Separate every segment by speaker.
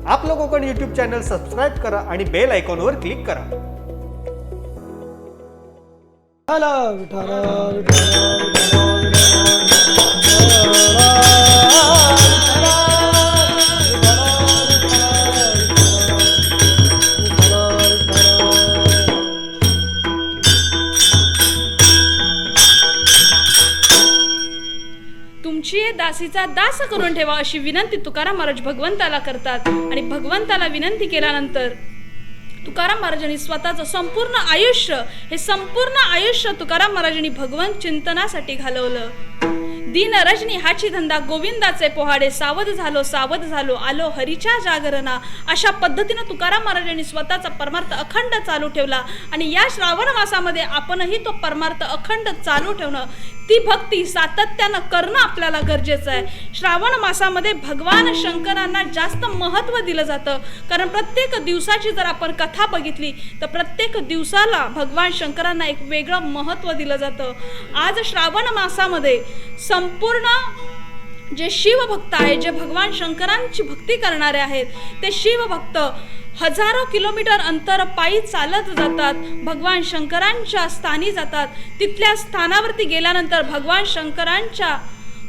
Speaker 1: आपलं Konkan YouTube channel subscribe करा आणि बेल आयकॉनवर क्लिक करा.
Speaker 2: तुमची दासीचा दास करून ठेवा अशी विनंती तुकाराम महाराज भगवंताला करतात. आणि भगवंताला विनंती केल्यानंतर तुकाराम महाराजांनी स्वतःचं संपूर्ण आयुष्य तुकाराम महाराजांनी भगवंत चिंतनासाठी घालवलं. दिन रजनी हाची धंदा गोविंदाचे पोहाडे, सावध झालो आलो हरीच्या जागरणा. अशा पद्धतीनं तुकाराम महाराजांनी स्वतःचा परमार्थ अखंड चालू ठेवला. आणि या श्रावण मासामध्ये आपणही तो परमार्थ अखंड चालू ठेवणं, ती भक्ती सातत्यानं करणं आपल्याला गरजेचं आहे. श्रावण मासामध्ये भगवान शंकरांना जास्त महत्त्व दिलं जातं, कारण प्रत्येक दिवसाची जर आपण कथा बघितली तर प्रत्येक दिवसाला भगवान शंकरांना एक वेगळं महत्त्व दिलं जातं. आज श्रावण मासामध्ये संपूर्ण जे शिवभक्त आहेत, जे भगवान शंकरांची भक्ती करणारे आहेत, ते शिवभक्त हजारो किलोमीटर अंतर पायी चालत जातात, भगवान शंकरांच्या स्थानी जातात. तिथल्या स्थानावरती गेल्यानंतर भगवान शंकरांच्या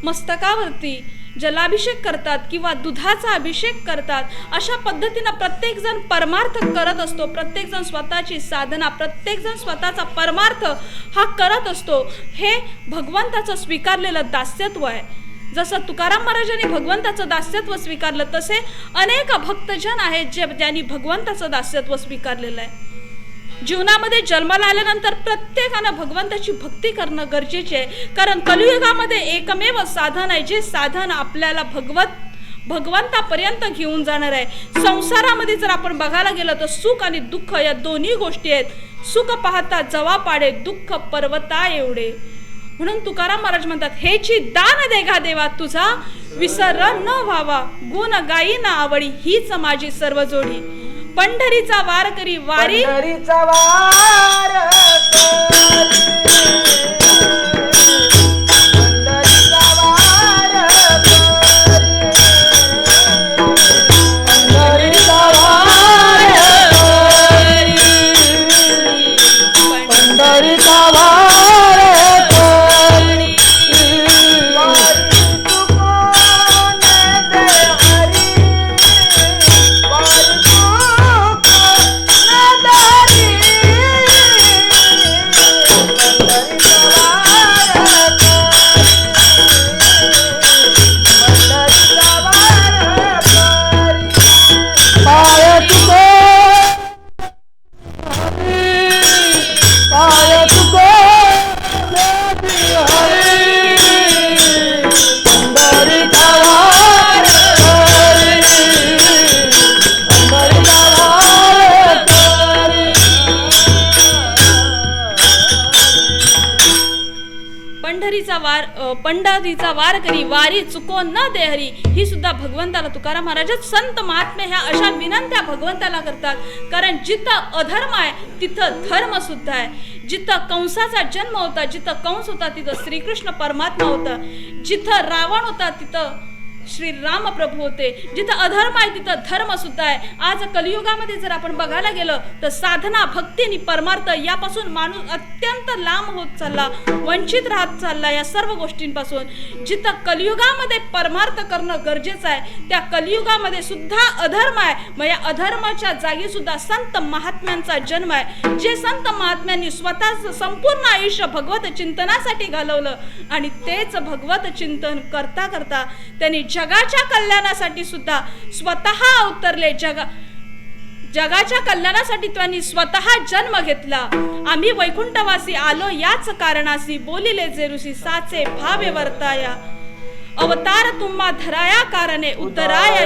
Speaker 2: मस्तकावरती जलाभिषेक करतात किंवा दुधाचा अभिषेक करतात. अशा पद्धतीनं प्रत्येकजण परमार्थ करत असतो. प्रत्येकजण स्वतःची साधना, प्रत्येकजण स्वतःचा परमार्थ हा करत असतो. हे भगवंताचं स्वीकारलेलं दास्यत्व आहे. जसं तुकाराम महाराजांनी भगवंताचं दास्यत्व स्वीकारलं, तसे अनेक भक्तजन आहेत ज्यांनी भगवंताचं दास्यत्व स्वीकारलेलं आहे. जीवनामध्ये जन्माला आल्यानंतर प्रत्येकानं भगवंताची भक्ती करणं गरजेचे आहे, कारण कलियुगामध्ये एकमेव साधन आहे, जे साधन आपल्याला भगवंतापर्यंत घेऊन जाणार आहे. संसारामध्ये जर आपण बघायला गेलं तर सुख आणि दुःख या दोन्ही गोष्टी आहेत. सुख पाहता जवा पाडे, दुःख पर्वता एवढे. म्हणून तुकाराम महाराज म्हणतात, हेची दान देगा देवा तुझा, विसर न व्हावा गुण गाई ना आवडी, हीच माझी सर्व जोडी. पंढरीचा वार करी वारी,
Speaker 3: पंढरीचा वार
Speaker 2: पंढरीचा वार करी वारी चुको न दे हरी. ही सुद्धा भगवंताला तुकाराम महाराज संत महात्मे ह्या अशा विनंत्या भगवंताला करतात, कारण जिथं अधर्म आहे तिथं धर्म सुद्धा आहे. जिथं कंसाचा जन्म होता, जिथं कंस होता तिथं श्रीकृष्ण परमात्मा होता. जिथं रावण होता तिथं श्री राम प्रभू होते. जिथं अधर्म आहे तिथं धर्म सुद्धा आहे. आज कलियुगामध्ये जर आपण बघायला गेलं तर साधना, भक्ती आणि परमार्थ यापासून माणूस अत्यंत लांब होत चालला, वंचित राहत चालला या सर्व गोष्टींपासून. जिथं कलियुगामध्ये परमार्थ करणं गरजेचं आहे, त्या कलियुगामध्ये सुद्धा अधर्म आहे. मग या अधर्माच्या जागी सुद्धा संत महात्म्यांचा जन्म आहे, जे संत महात्म्यांनी स्वतःचं संपूर्ण आयुष्य भगवत चिंतनासाठी घालवलं. आणि तेच भगवत चिंतन करता करता त्यांनी जगाच्या कल्याणासाठी सुद्धा स्वतः अवतरले. जगाच्या कल्याणासाठी त्यांनी स्वतः जन्म घेतला. आम्ही वैकुंठवासी आलो याच कारणासी, बोलिले जेरुसी साचे भावे वर्ताया. अवतार तुम्हा धराया कारणे उतराया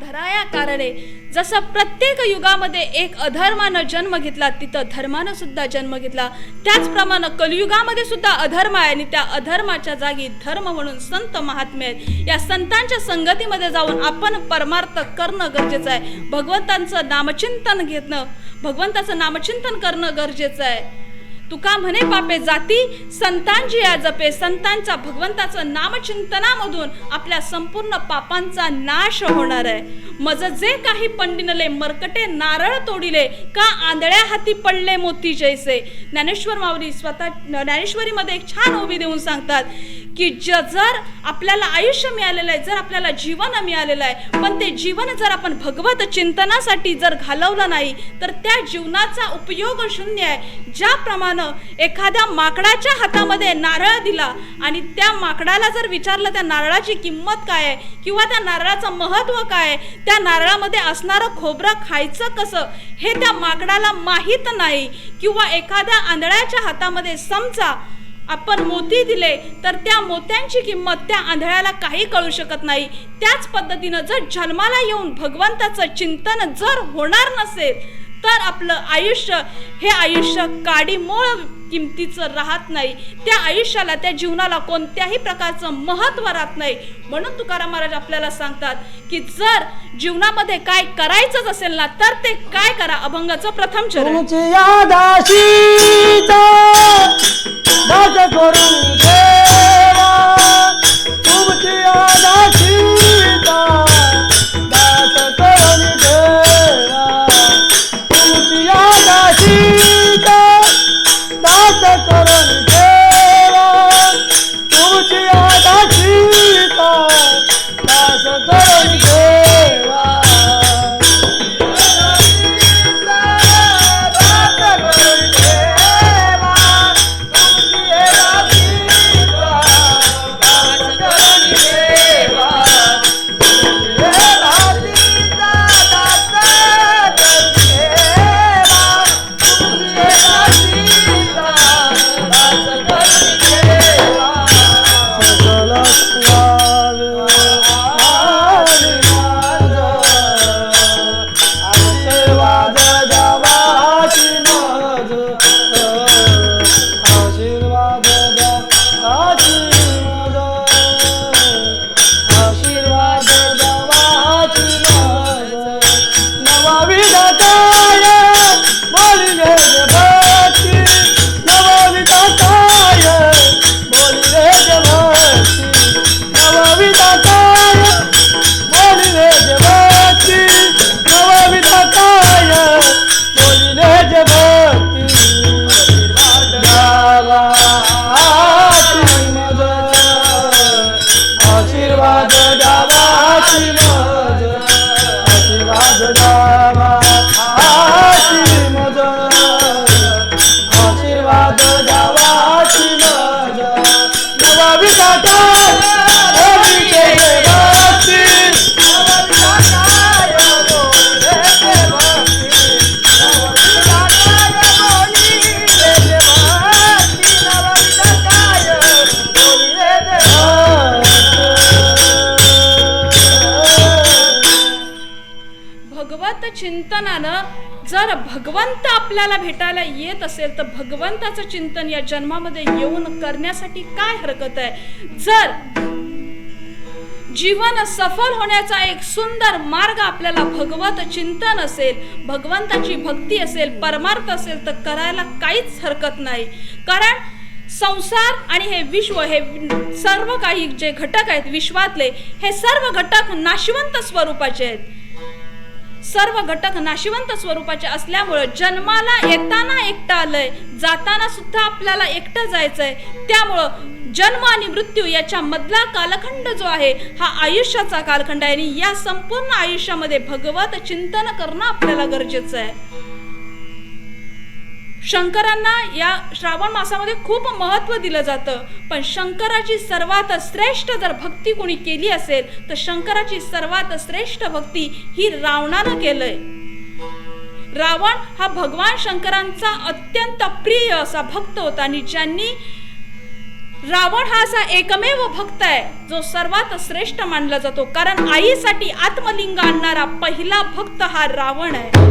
Speaker 2: धराया कारणे. जसं प्रत्येक युगामध्ये एक अधर्मानं जन्म घेतला, तिथं धर्मानं सुद्धा जन्म घेतला. त्याचप्रमाणे कलियुगामध्ये सुद्धा अधर्म आहे आणि त्या अधर्माच्या जागी धर्म म्हणून संत महात्मे आहेत. या संतांच्या संगतीमध्ये जाऊन आपण परमार्थ करणं गरजेचं आहे. भगवंतांचं नामचिंतन घेणं, भगवंताचं नामचिंतन करणं गरजेचं आहे. तुका म्हणे पापे जाती संतांची या जपे. संतांच्या भगवंताचं नामचिंतनामधून आपल्या संपूर्ण पापांचा नाश होणार आहे. मज जे काही पंडिनले मरकटे नारळ तोडिले, का आंधळ्या हाती पडले मोती जैसे. ज्ञानेश्वर माऊली स्वतः ज्ञानेश्वरीमध्ये एक छान उभी देऊन सांगतात की जर आपल्याला आयुष्य मिळालेलं आहे, जर आपल्याला जीवन मिळालेलं आहे, पण ते जीवन जर आपण भगवत चिंतनासाठी जर घालवलं नाही तर त्या जीवनाचा उपयोग शून्य आहे. ज्याप्रमाणे एखाद्या माकडाच्या हातामध्ये नारळ दिला आणि त्या माकडाला जर विचारलं त्या नारळाची किंमत काय आहे किंवा त्या नारळाचं महत्त्व काय आहे, त्या नारळामध्ये असणारं खोबरं खायचं कसं हे त्या माकडाला माहीत नाही. किंवा एखाद्या आंधळ्याच्या हातामध्ये समजा आपण मोती दिले तर त्या मोत्यांची किंमत त्या आंधळ्याला काही कळू शकत नाही. त्याच पद्धतीनं जर जन्माला येऊन भगवंताचं चिंतन जर होणार नसेल तर आपलं आयुष्य हे आयुष्य काडीमोळ किमतीचं राहत नाही. त्या आयुष्याला, त्या जीवनाला कोणत्याही प्रकारचं महत्त्व राहत नाही. म्हणून तुकाराम महाराज आपल्याला सांगतात की जर जीवनामध्ये काय करायचंच असेल ना तर ते काय करा. अभंगाचं प्रथम चरण.
Speaker 3: तुमची यादाशीचा दास करून देवा, तुमची यादाशीचा दास करून देवा, तुमची यादाशीचा दास करून देवा, तुमची यादाशीचा दास करून देवा.
Speaker 2: चिंतनानं जर भगवंत आपल्याला भेटायला येत असेल तर भगवंताचं चिंतन या जन्मामध्ये येऊन करण्यासाठी काय हरकत आहे. जर जीवन सफल होण्याचा एक सुंदर मार्ग आपल्याला भगवत चिंतन असेल, भगवंताची भक्ती असेल, परमार्थ असेल तर करायला काहीच हरकत नाही. कारण संसार आणि हे विश्व, हे सर्व काही जे घटक आहेत विश्वातले, हे सर्व घटक नाशिवंत स्वरूपाचे आहेत. सर्व घटक नाशिवंत स्वरूपाचे असल्यामुळे जन्माला येताना एकटं आलंय, जाताना सुद्धा आपल्याला एकटं जायचंय. त्यामुळं जन्म आणि मृत्यू याच्या मधला कालखंड जो आहे हा आयुष्याचा कालखंड आहे आणि या संपूर्ण आयुष्यामध्ये भगवत चिंतन करणं आपल्याला गरजेचं आहे. शंकरांना या श्रावण मासामध्ये खूप महत्त्व दिलं जातं, पण शंकराची सर्वात श्रेष्ठ जर भक्ती कोणी केली असेल तर शंकराची सर्वात श्रेष्ठ भक्ती ही रावणानं केलंय. रावण हा भगवान शंकरांचा अत्यंत प्रिय असा भक्त होता आणि ज्यांनी रावण हा असा एकमेव भक्त आहे जो सर्वात श्रेष्ठ मानला जातो, कारण आईसाठी आत्मलिंग आणणारा पहिला भक्त हा रावण आहे.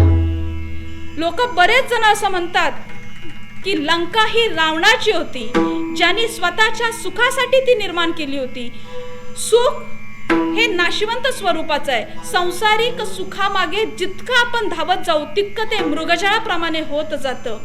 Speaker 2: लोक बरेच जण असं म्हणतात की लंका ही रावणाची होती, ज्यांनी स्वतःच्या सुखासाठी ती निर्माण केली होती. सुख हे नाशिवंत स्वरूपाचं आहे. सांसारिक सुखामागे जितकं आपण धावत जाऊ तितकं ते मृगजळाप्रमाणे होत जातं.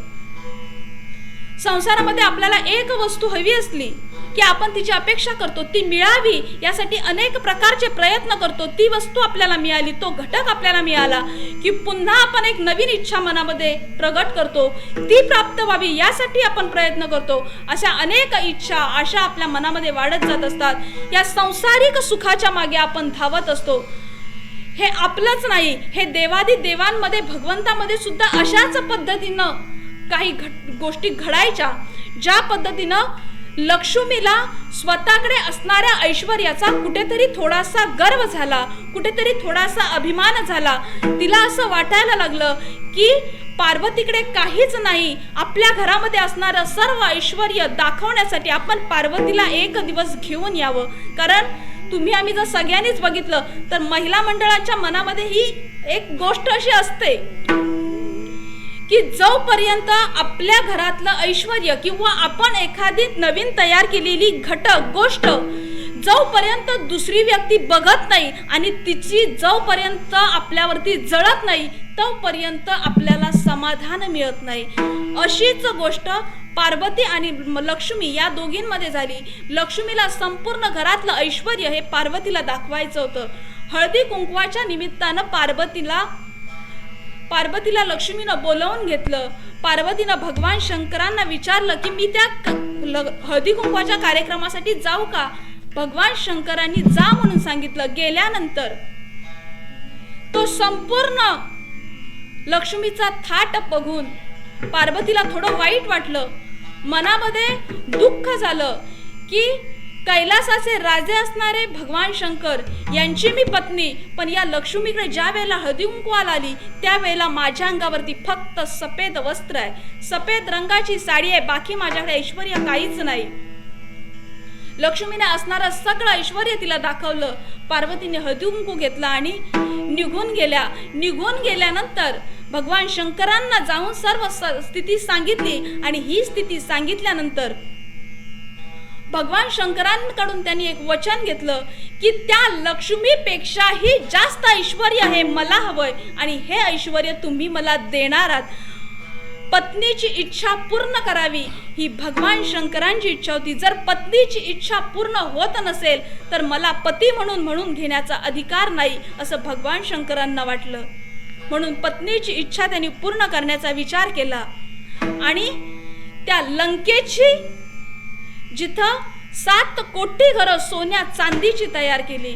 Speaker 2: संसारामध्ये आपल्याला एक वस्तू हवी असली की आपण तिची अपेक्षा करतो, ती मिळावी यासाठी अनेक प्रकारचे प्रयत्न करतो. ती वस्तू आपल्याला मिळाली, तो घटक आपल्याला मिळाला की पुन्हा आपण एक नवीन इच्छा मनामध्ये प्रगट करतो, ती प्राप्त व्हावी यासाठी आपण प्रयत्न करतो. अशा अनेक इच्छा आशा आपल्या मनामध्ये वाढत जात असतात. या सांसारिक सुखाच्या मागे आपण धावत असतो. हे आपलंच नाही, हे देवादी देवांमध्ये भगवंतामध्ये सुद्धा अशाच पद्धतीनं काही गोष्टी घडायच्या, ज्या पद्धतीनं लक्ष्मीला स्वतःकडे असणाऱ्या ऐश्वर्याचा कुठेतरी थोडासा गर्व झाला, कुठेतरी थोडासा अभिमान झाला. तिला असं वाटायला लागलं की पार्वतीकडे काहीच नाही, आपल्या घरामध्ये असणारं सर्व ऐश्वर्य दाखवण्यासाठी आपण पार्वतीला एक दिवस घेऊन यावं. कारण तुम्ही आम्ही जर सगळ्यांनीच बघितलं तर महिला मंडळाच्या मनामध्ये ही एक गोष्ट अशी असते की जोपर्यंत आपल्या घरातलं ऐश्वर्य किंवा आपण एखादी नवीन तयार केलेली घटक गोष्ट जोपर्यंत दुसरी व्यक्ती बघत नाही आणि तिची जोपर्यंत आपल्यावरती जळत नाही तोपर्यंत आपल्याला समाधान मिळत नाही. अशीच गोष्ट पार्वती आणि लक्ष्मी या दोघींमध्ये झाली. लक्ष्मीला संपूर्ण घरातलं ऐश्वर्य हे पार्वतीला दाखवायचं होतं. हळदी कुंकवाच्या निमित्तानं पार्वतीला लक्ष्मीनं बोलावून घेतलं. पार्वतीनं भगवान शंकरांना विचारलं की मी त्या हळदी कुंकवाच्या कार्यक्रमासाठी जाऊ का. भगवान शंकरांनी जा म्हणून सांगितलं. गेल्यानंतर तो संपूर्ण लक्ष्मीचा थाट बघून पार्वतीला थोडं वाईट वाटलं, मनामध्ये दुःख झालं की कैलासाचे राजे असणारे भगवान शंकर यांची मी पत्नी, पण या लक्ष्मीकडे ज्या वेळेला हळदी कुंकवाला आली त्यावेळेला माझ्या अंगावरती फक्त सफेद वस्त्र आहे, सफेद रंगाची साडी आहे, बाकी माझ्याकडे ऐश्वर्य काहीच नाही. लक्ष्मीने असणारं सगळं ऐश्वर्य तिला दाखवलं. पार्वतीने हळदी कुंकू घेतला आणि निघून गेल्यानंतर भगवान शंकरांना जाऊन सर्व स्थिती सांगितली आणि ही स्थिती सांगितल्यानंतर भगवान शंकरांकडून त्यांनी एक वचन घेतलं की त्या लक्ष्मीपेक्षाही जास्त ऐश्वर्य हे मला हवंय आणि हे ऐश्वर्य तुम्ही मला देणार आहात. पत्नीची इच्छा पूर्ण करावी ही भगवान शंकरांची इच्छा होती. जर पत्नीची इच्छा पूर्ण होत नसेल तर मला पती म्हणून घेण्याचा अधिकार नाही असं भगवान शंकरांना वाटलं. म्हणून पत्नीची इच्छा त्यांनी पूर्ण करण्याचा विचार केला आणि त्या लंकेची जिथं 7 कोटी घरं सोन्या चांदीची तयार केली.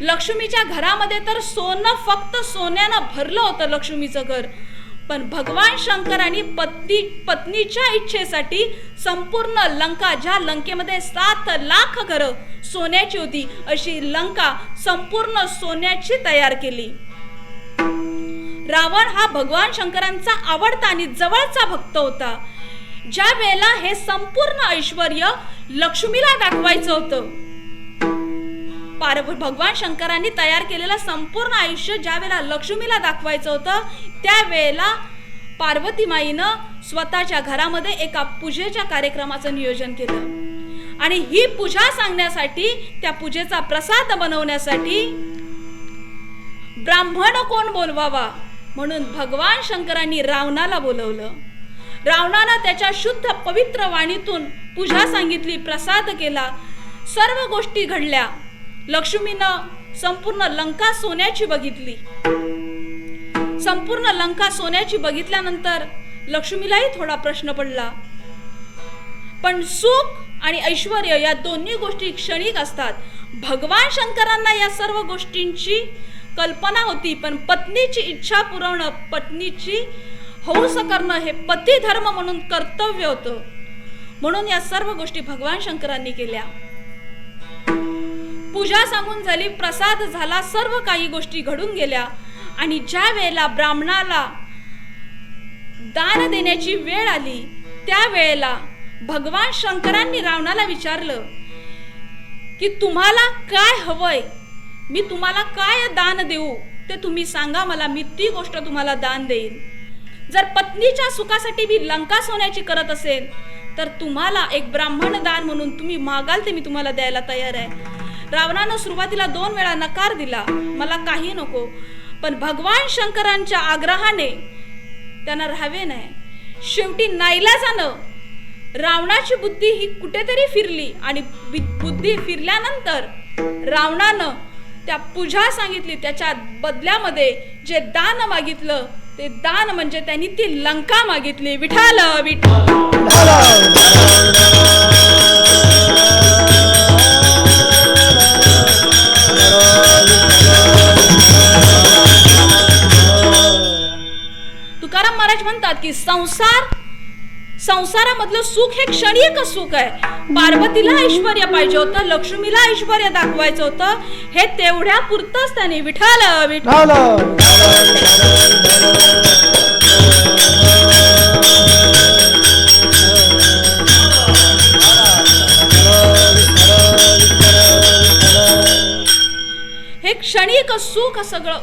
Speaker 2: लक्ष्मीच्या घरामध्ये तर सोनं फक्त सोन्यानं भरलं होतं लक्ष्मीचं घर, पण भगवान शंकरांनी पत्नीच्या इच्छेसाठी संपूर्ण लंका, ज्या लंकेमध्ये 7 लाख घरं सोन्याची होती अशी लंका संपूर्ण सोन्याची तयार केली. रावण हा भगवान शंकरांचा आवडता आणि जवळचा भक्त होता. ज्या वेळेला हे संपूर्ण ऐश्वर्य लक्ष्मीला दाखवायचं होतं, भगवान शंकरांनी तयार केलेलं संपूर्ण आयुष्य ज्या वेळेला लक्ष्मीला दाखवायचं होतं त्यावेळेला पार्वती माईनं स्वतःच्या घरामध्ये एका पूजेच्या कार्यक्रमाचं नियोजन केलं आणि ही पूजा सांगण्यासाठी, त्या पूजेचा प्रसाद बनवण्यासाठी ब्राह्मण कोण बोलवावा म्हणून भगवान शंकरांनी रावणाला बोलवलं. रावणानं त्याच्या शुद्ध पवित्र वाणीतून पूजा सांगितली, प्रसाद केला, सर्व गोष्टी घडल्या. लक्ष्मीनं संपूर्ण लंका सोन्याची बघितली. संपूर्ण लंका सोन्याची बघितल्यानंतर लक्ष्मीलाही थोडा प्रश्न पडला, पण सुख आणि ऐश्वर्य या दोन्ही गोष्टी क्षणिक असतात. भगवान शंकरांना या सर्व गोष्टींची कल्पना होती, पण पत्नीची इच्छा पुरवणं, पत्नीची हौस करणं हे पती धर्म म्हणून कर्तव्य होतं. म्हणून या सर्व गोष्टी भगवान शंकरांनी केल्या. पूजा सांगून झाली, प्रसाद झाला, सर्व काही गोष्टी घडून गेल्या आणि ज्या वेळेला ब्राह्मणाला दान देण्याची वेळ आली त्यावेळेला भगवान शंकरांनी रावणाला विचारलं की तुम्हाला काय हवंय, मी तुम्हाला काय दान देऊ ते तुम्ही सांगा मला, मी ती गोष्ट तुम्हाला दान देईन. जर पत्नीच्या सुखासाठी मी लंका सोन्याची करत असेल तर तुम्हाला एक ब्राह्मण दान म्हणून तुम्ही मागाल ते मी तुम्हाला द्यायला तयार आहे. रावणानं सुरुवातीला 2 वेळा नकार दिला, मला काही नको. पण भगवान शंकरांच्या आग्रहाने त्यांना राहावे नाही. शेवटी नाईलाजानं रावणाची बुद्धी ही कुठेतरी फिरली आणि बुद्धी फिरल्यानंतर रावणानं त्या पूजा सांगितली. त्याच्या बदल्यामध्ये जे दान मागितलं ते दान म्हणजे त्यांनी ती लंका मागितली. विठाल विठाल. तुकाराम महाराज म्हणतात की संसारामधलं सुख हे क्षणिक सुख आहे. पार्वतीला ऐश्वर्य पाहिजे होतं, लक्ष्मीला ऐश्वर्य दाखवायचं होतं, हे तेवढ्या पुरतच त्याने विठाल विठाल. हे क्षणिक सुख सगळं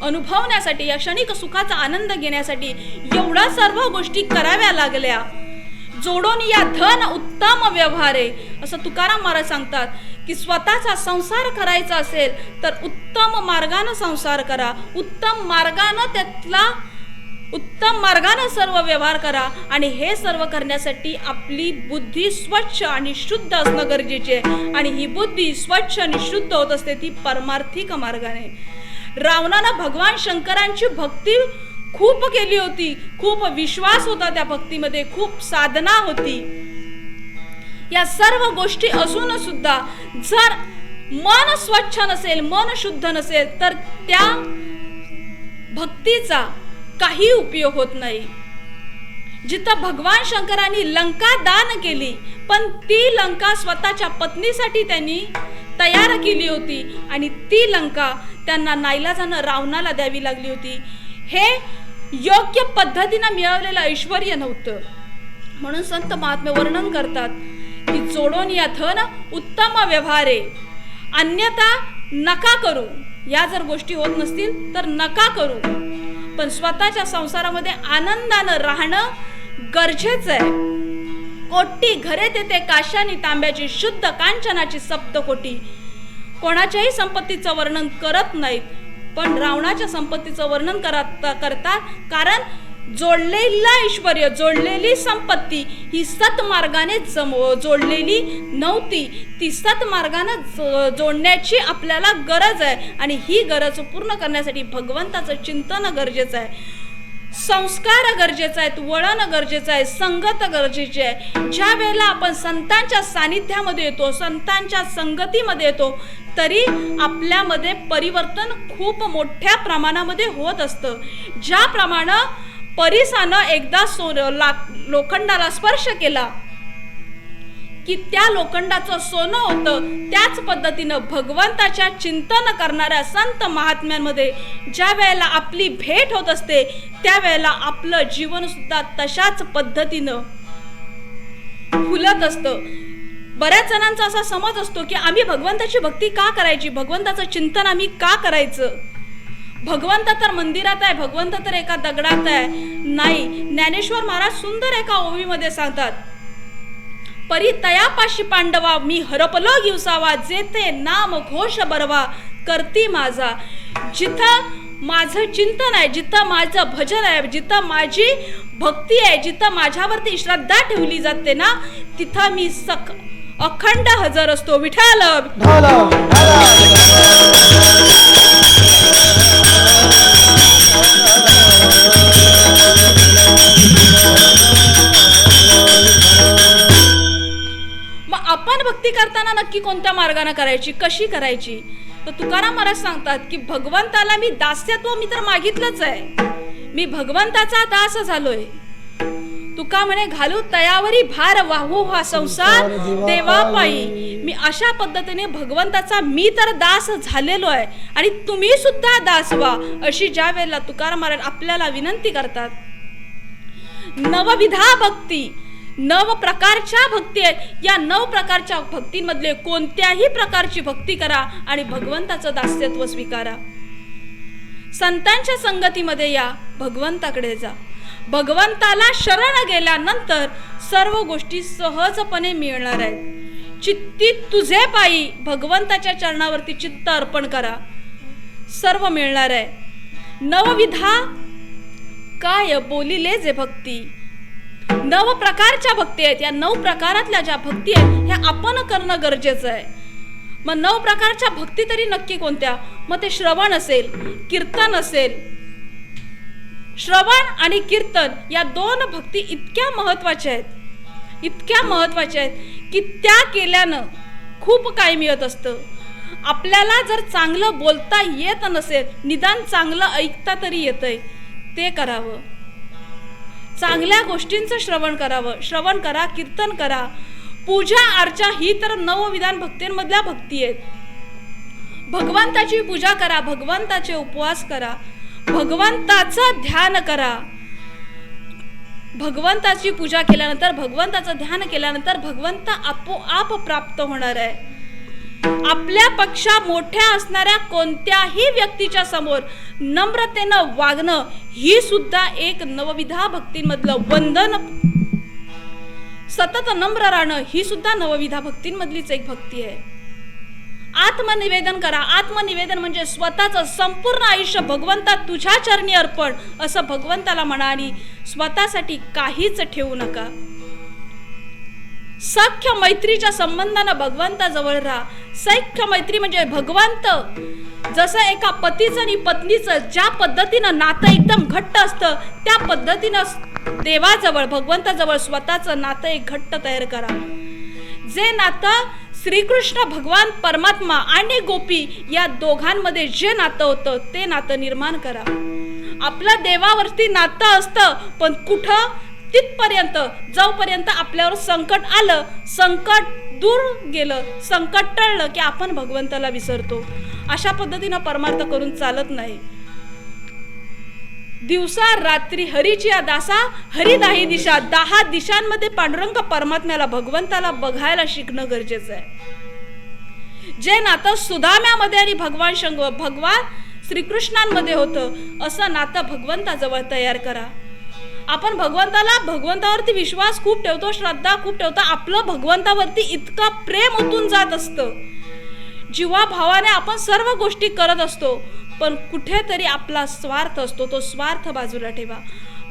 Speaker 2: अनुभवण्यासाठी, या क्षणिक सुखाचा आनंद घेण्यासाठी एवढ्या सर्व गोष्टी कराव्या लागल्या. जोडून या धन उत्तम व्यवहारे, असं तुकाराम महाराज सांगतात की स्वतःचा संसार करायचा असेल तर उत्तम मार्गाने संसार करा, उत्तम मार्गाने सर्व व्यवहार करा. आणि हे सर्व करण्यासाठी आपली बुद्धी स्वच्छ आणि शुद्ध असणं गरजेचे आहे. आणि ही बुद्धी स्वच्छ आणि शुद्ध होत असते ती परमार्थिक मार्गाने. रावणानं भगवान शंकरांची भक्ती खूप केली होती, खूप विश्वास होता त्या भक्तीमध्ये, खूप साधना होती. या सर्व गोष्टी असून सुद्धा जर मन स्वच्छ नसेल, मन शुद्ध नसेल तर त्या भक्तीचा काही उपयोग होत नाही. जिथं भगवान शंकरांनी लंका दान केली पण ती लंका स्वतःच्या पत्नीसाठी त्यांनी तयार केली होती आणि ती लंका त्यांना नाईलाजानं रावणाला द्यावी लागली होती. हे योग्य पद्धतीनं मिळवलेलं ऐश्वर्य नव्हतं. म्हणून संत महात्मे वर्णन करतात की जोडून या धन उत्तम व्यवहारे, अन्यथा नका करू. या जर गोष्टी होत नसतील तर नका करू. पण स्वतःच्या संसारामध्ये आनंदानं राहणं गरजेचं आहे. कोटी घरे तेथे काशानी तांब्याची, शुद्ध कांचनाची सप्तकोटी. कोणाच्याही संपत्तीचं वर्णन करत नाहीत पण रावणाच्या संपत्तीचं वर्णन करतात. कारण जोडलेलं ऐश्वर्य, जोडलेली संपत्ती ही सतमार्गाने जोडलेली नव्हती. ती सतमार्गाने जोडण्याची आपल्याला गरज आहे आणि ही गरज पूर्ण करण्यासाठी भगवंताचं चिंतन गरजेचं आहे, संस्कार गरजेचा आहे, वळण गरजेचं आहे, संगत गरजेची आहे. ज्या वेळेला आपण संतांच्या सानिध्यामध्ये येतो, संतांच्या संगतीमध्ये येतो तरी आपल्यामध्ये परिवर्तन खूप मोठ्या प्रमाणामध्ये होत असतं. ज्याप्रमाणे परिसानं एकदा लोखंडाला स्पर्श केला की त्या लोखंडाचं सोनं होतं, त्याच पद्धतीनं भगवंताच्या चिंतन करणाऱ्या संत महात्म्यांमध्ये ज्या वेळेला आपली भेट होत असते त्यावेळेला आपलं जीवन सुद्धा तशाच पद्धतीनं फुलत असतं. बऱ्याच जणांचा असा समज असतो की आम्ही भगवंताची भक्ती का करायची, भगवंताचं चिंतन आम्ही का करायचं, भगवंत तर मंदिरात आहे, भगवंत तर एका दगडात आहे. नाही, ज्ञानेश्वर महाराज सुंदर एका ओवीमध्ये सांगतात, परी तयापाशी पांडवा मी हरपलो दिवसावा, जेथे नाम घोष बरवा करती माझा. जिथं माझं चिंतन आहे, जिथं माझं भजन आहे, जिथं माझी भक्ती आहे, जिथं माझ्यावरती श्रद्धा ठेवली जाते ना तिथं मी अखंड हजर असतो. विठाल. मग आपण भक्ती करताना नक्की कोणत्या मार्गाने करायची, कशी करायची? तर तुकाराम महाराज सांगतात की भगवंताला मी दास्यत्व मी तर मागितलंच आहे, मी भगवंताचा दास झालोय. तुका म्हणे घालू तयावरी भार वाहू हा संसार देवा पायी. मी अशा पद्धतीने भगवंताचा मी तर दास झालेलो आहे आणि तुम्ही सुद्धा दास व्हा, अशी ज्या वेळेला तुकाराम महाराज आपल्याला विनंती करतात. नवविधा भक्ती 9 प्रकारच्या भक्ती आहेत. या 9 प्रकारच्या भक्तींमधले कोणत्याही प्रकारची भक्ती करा आणि भगवंताचं दास्यत्व स्वीकारा. संतांच्या संगतीमध्ये या, भगवंताकडे जा. भगवंताला शरण गेल्यानंतर सर्व गोष्टी सहजपणे मिळणार आहेत. चित्ती तुझे पायी भगवंताच्या चरणावरती चित्त अर्पण करा, सर्व मिळणार आहे. नवविधा काय बोलिले जे भक्ती. 9 प्रकारच्या भक्ती आहेत. या 9 प्रकारातल्या ज्या भक्ती आहेत ह्या आपण करणं गरजेचं आहे. मग 9 प्रकारच्या भक्ती तरी नक्की कोणत्या? मग ते श्रवण असेल, कीर्तन असेल. श्रवण आणि कीर्तन या 2 भक्ती इतक्या महत्वाच्या आहेत की त्या केल्यानं खूप काही मिळत असतं. आपल्याला जर चांगलं बोलता येत नसेल, निदान चांगलं ऐकता तरी येतंय, ते करावं. चांगल्या गोष्टींचं श्रवण करावं. श्रवण करा, कीर्तन करा. पूजा अर्चा ही तर 9 विधान भक्तींमधल्या भक्ती आहेत. भगवंताची पूजा करा, भगवंताचे उपवास करा, भगवंताचं ध्यान करा. भगवंताची पूजा केल्यानंतर, भगवंताचं ध्यान केल्यानंतर भगवंत आपोआप प्राप्त होणार आहे. आपल्यापेक्षा मोठ्या असणाऱ्या कोणत्याही व्यक्तीच्या समोर नम्रतेनं वागणं ही सुद्धा एक 9विधा भक्तींमधलं वंदन. सतत नम्र राहणं ही सुद्धा 9विधा भक्तींमधलीच एक भक्ती आहे. आत्मनिवेदन करा. आत्मनिवेदन म्हणजे स्वतःचं संपूर्ण आयुष्य भगवंता तुझ्या चरणी अर्पण असं भगवंताला म्हणा आणि स्वतःसाठी काहीच ठेवू नका. सख्य मैत्रीच्या संबंधानं भगवंताजवळ राहा. सख्य मैत्री म्हणजे भगवंत जसं एका पतीचं आणि पत्नीचं ज्या पद्धतीनं नातं एकदम घट्ट असतं त्या पद्धतीनं देवाजवळ, भगवंताजवळ स्वतःचं नातं एक घट्ट तयार करा. जे नातं श्रीकृष्ण भगवान परमात्मा आणि गोपी या दोघांमध्ये जे नातं होतं ते नातं निर्माण करा. आपलं देवावरती नातं असतं, पण कुठं? तिथपर्यंत जोपर्यंत आपल्यावर संकट आलं, संकट दूर गेलं, संकट टळलं की आपण भगवंताला विसरतो. अशा पद्धतीनं परमार्थ करून चालत नाही. दिवसा रात्री हरीची या दासा, हरी 10 दिशा. 10 दिशांमध्ये पांडुरंग परमात्म्याला, भगवंताला बघायला शिकणं गरजेचं आहे. जे नातं सुदाम्यामध्ये आणि भगवान श्रीकृष्णांमध्ये होतं असं नातं भगवंताजवळ तयार करा. आपण भगवंतावरती विश्वास खूप ठेवतो, श्रद्धा खूप ठेवतो. आपलं भगवंतावरती इतकं प्रेम ओतून जात असतं, जीवाभावाने आपण सर्व गोष्टी करत असतो, पण कुठेतरी आपला स्वार्थ असतो. तो स्वार्थ बाजूला ठेवा.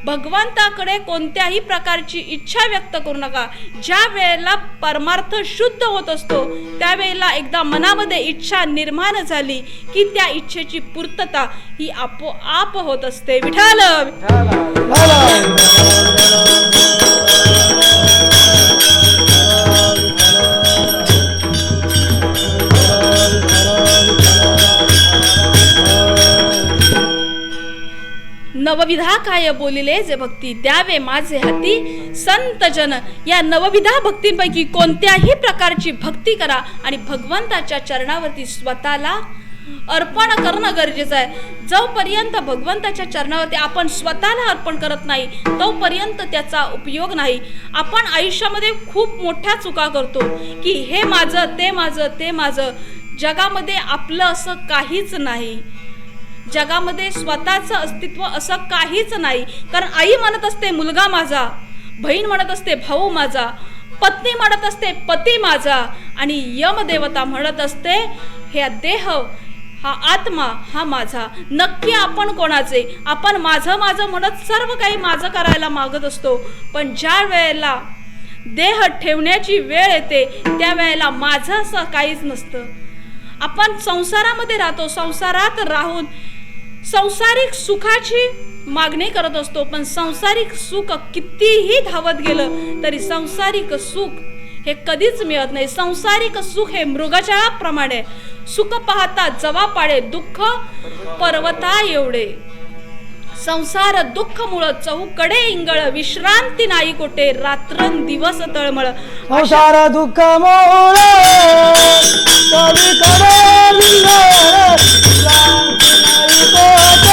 Speaker 2: भगवंताकडे कोणत्याही प्रकारची इच्छा व्यक्त करू नका. ज्या वेळेला परमार्थ शुद्ध होत असतो त्यावेळेला एकदा मनामध्ये इच्छा निर्माण झाली की त्या इच्छेची पूर्तता ही आपोआप होत असते. विठ्ठल नवविधा काय बोलिले जे भक्ती, द्यावे माझे हाती संत जन. या 9विधा भक्तींपैकी कोणत्याही प्रकारची भक्ती करा आणि भगवंताच्या चरणावरती स्वतःला अर्पण करणं गरजेचं आहे. जोपर्यंत भगवंताच्या चरणावरती आपण स्वतःला अर्पण करत नाही तोपर्यंत त्याचा उपयोग नाही. आपण आयुष्यामध्ये खूप मोठ्या चुका करतो की हे माझं, ते माझं, ते माझं. जगामध्ये आपलं असं काहीच नाही. जगामध्ये स्वतःचं अस्तित्व असं काहीच नाही. कारण आई म्हणत असते मुलगा माझा, बहीण म्हणत असते भाऊ माझा, पत्नी म्हणत असते पती माझा आणि यमदेवता म्हणत असते हे देह, हा आत्मा हा माझा. नक्की आपण कोणाचे? आपण माझं माझं म्हणत सर्व काही माझं करायला मागत असतो, पण ज्या वेळेला देह ठेवण्याची वेळ येते त्या वेळेला माझं असं काहीच नसतं. आपण संसारामध्ये राहतो, संसारात राहून संसारिक सुखाची मागणी करत असतो, पण संसारिक सुख कितीही धावत गेलं तरी संसारिक सुख हे कधीच मिळत नाही. संसारिक सुख हे मृगजळा प्रमाणे, सुख पाहता जवा पाडे, दुःख पर्वता एवढे. संसार दुःख मुळ चहूकडे इंगळ, विश्रांती नाही कोठे, रात्रं दिवस तळमळ.
Speaker 3: संसार दुःख मोळ सगळीकडे इंगळ, विश्रांती नाही कोठे,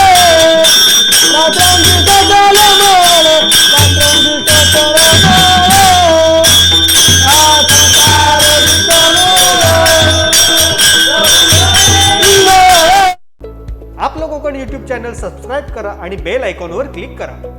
Speaker 3: रात्रंदिवस तळमळ, रात्रंदिवस तळमळ.
Speaker 1: कोकण यूट्यूब चॅनल सबस्क्राईब करा आणि बेल आयकॉनवर क्लिक करा.